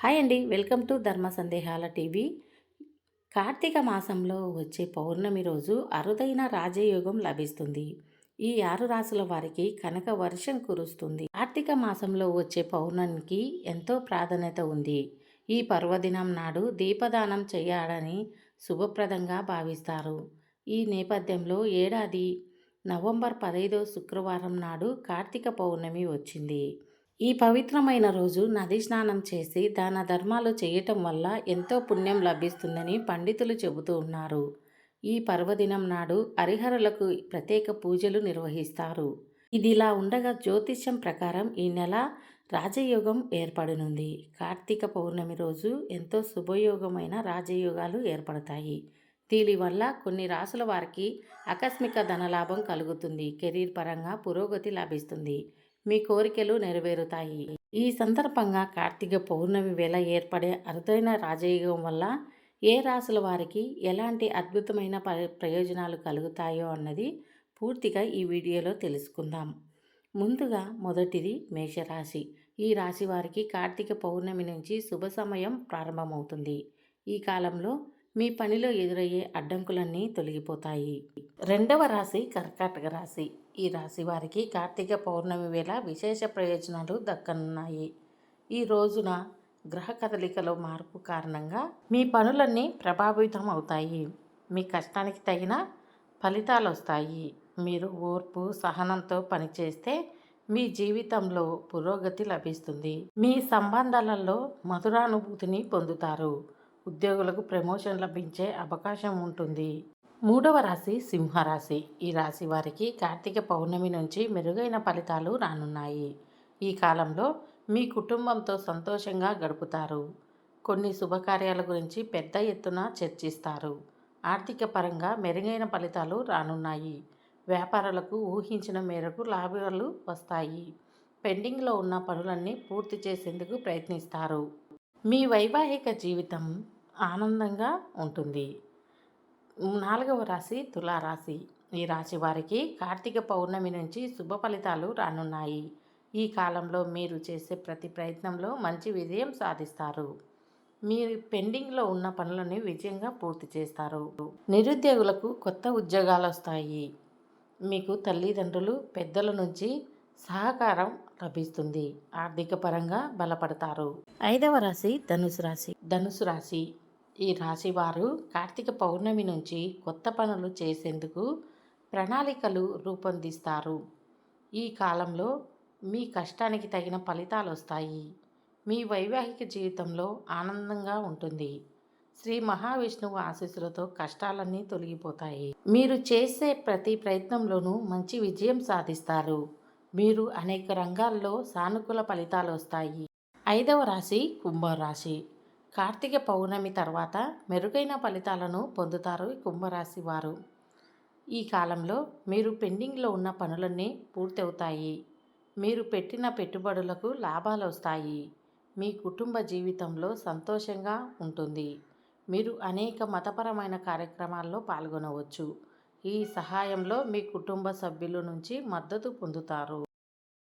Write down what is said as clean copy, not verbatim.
Hi అండి, welcome to ధర్మ సందేహాల TV. Karthika మాసంలో వచ్చే పౌర్ణమి రోజు అరుదైన రాజయోగం లభిస్తుంది. ఈ 6 రాశుల వారికి కనక వర్షం కురుస్తుంది. కార్తీక మాసంలో వచ్చే పౌర్ణమికి ఎంతో ప్రాధాన్యత ఉంది. ఈ పర్వదినం నాడు దీపదానం చేయాలని శుభప్రదంగా భావిస్తారు. ఈ నేపథ్యంలో ఏడాది నవంబర్ 15వ శుక్రవారం నాడు కార్తీక పౌర్ణమి వచ్చింది. ఈ పవిత్రమైన రోజు నది స్నానం చేసి దాన ధర్మాలు చేయటం వల్ల ఎంతో పుణ్యం లభిస్తుందని పండితులు చెబుతూ ఉన్నారు. ఈ పర్వదినం నాడు హరిహరులకు ప్రత్యేక పూజలు నిర్వహిస్తారు. ఇదిలా ఉండగా జ్యోతిష్యం ప్రకారం ఈ నెల రాజయోగం ఏర్పడనుంది. కార్తీక పౌర్ణమి రోజు ఎంతో శుభయోగమైన రాజయోగాలు ఏర్పడతాయి. దీనివల్ల కొన్ని రాసుల వారికి ఆకస్మిక ధనలాభం కలుగుతుంది. కెరీర్ పరంగా పురోగతి లభిస్తుంది. మీ కోరికలు నెరవేరుతాయి. ఈ సందర్భంగా కార్తీక పౌర్ణమి వేళ ఏర్పడే అరుదైన రాజయోగం వల్ల ఏ రాశుల వారికి ఎలాంటి అద్భుతమైన ప్రయోజనాలు కలుగుతాయో అన్నది పూర్తిగా ఈ వీడియోలో తెలుసుకుందాం. ముందుగా మొదటిది మేషరాశి. ఈ రాశి వారికి కార్తీక పౌర్ణమి నుంచి శుభ సమయం ప్రారంభమవుతుంది. ఈ కాలంలో మీ పనిలో ఎదురయ్యే అడ్డంకులన్నీ తొలగిపోతాయి. రెండవ రాశి కర్కాటక రాశి. ఈ రాశి వారికి కార్తీక పౌర్ణమి వేళ విశేష ప్రయోజనాలు దక్కనున్నాయి. ఈ రోజున గ్రహ కదలికలో మార్పు కారణంగా మీ పనులన్నీ ప్రభావితం అవుతాయి. మీ కష్టానికి తగిన ఫలితాలు వస్తాయి. మీరు ఓర్పు సహనంతో పనిచేస్తే మీ జీవితంలో పురోగతి లభిస్తుంది. మీ సంబంధాలలో మధురానుభూతిని పొందుతారు. ఉద్యోగులకు ప్రమోషన్ లభించే అవకాశం ఉంటుంది. మూడవ రాశి సింహరాశి. ఈ రాశి వారికి కార్తీక పౌర్ణమి నుంచి మెరుగైన ఫలితాలు రానున్నాయి. ఈ కాలంలో మీ కుటుంబంతో సంతోషంగా గడుపుతారు. కొన్ని శుభకార్యాల గురించి పెద్ద ఎత్తున చర్చిస్తారు. ఆర్థిక పరంగా మెరుగైన ఫలితాలు రానున్నాయి. వ్యాపారులకు ఊహించిన మేరకు లాభాలు వస్తాయి. పెండింగ్లో ఉన్న పనులన్నీ పూర్తి చేసేందుకు ప్రయత్నిస్తారు. మీ వైవాహిక జీవితం ఆనందంగా ఉంటుంది. నాలుగవ రాశి తులారాశి. ఈ రాశి వారికి కార్తీక పౌర్ణమి నుంచి శుభ ఫలితాలు రానున్నాయి. ఈ కాలంలో మీరు చేసే ప్రతి ప్రయత్నంలో మంచి విజయం సాధిస్తారు. మీరు పెండింగ్లో ఉన్న పనులను విజయంగా పూర్తి చేస్తారు. నిరుద్యోగులకు కొత్త ఉద్యోగాలు వస్తాయి. మీకు తల్లిదండ్రులు పెద్దల నుంచి సహకారం లభిస్తుంది. ఆర్థిక పరంగా బలపడతారు. ఐదవ రాశి ధనుసు రాశి. ధనుసు రాశి. ఈ రాశి వారు కార్తీక పౌర్ణమి నుంచి కొత్త పనులు చేసేందుకు ప్రణాళికలు రూపొందిస్తారు. ఈ కాలంలో మీ కష్టానికి తగిన ఫలితాలు వస్తాయి. మీ వైవాహిక జీవితంలో ఆనందంగా ఉంటుంది. శ్రీ మహావిష్ణువు ఆశీస్సులతో కష్టాలన్నీ తొలగిపోతాయి. మీరు చేసే ప్రతి ప్రయత్నంలోనూ మంచి విజయం సాధిస్తారు. మీరు అనేక రంగాల్లో సానుకూల ఫలితాలు వస్తాయి. ఐదవ రాశి కుంభరాశి. కార్తీక పౌర్ణమి తర్వాత మెరుగైన ఫలితాలను పొందుతారు కుంభరాశి వారు. ఈ కాలంలో మీరు పెండింగ్లో ఉన్న పనులన్నీ పూర్తవుతాయి. మీరు పెట్టిన పెట్టుబడులకు లాభాలు వస్తాయి. మీ కుటుంబ జీవితంలో సంతోషంగా ఉంటుంది. మీరు అనేక మతపరమైన కార్యక్రమాల్లో పాల్గొనవచ్చు. ఈ సహాయంలో మీ కుటుంబ సభ్యుల నుంచి మద్దతు పొందుతారు.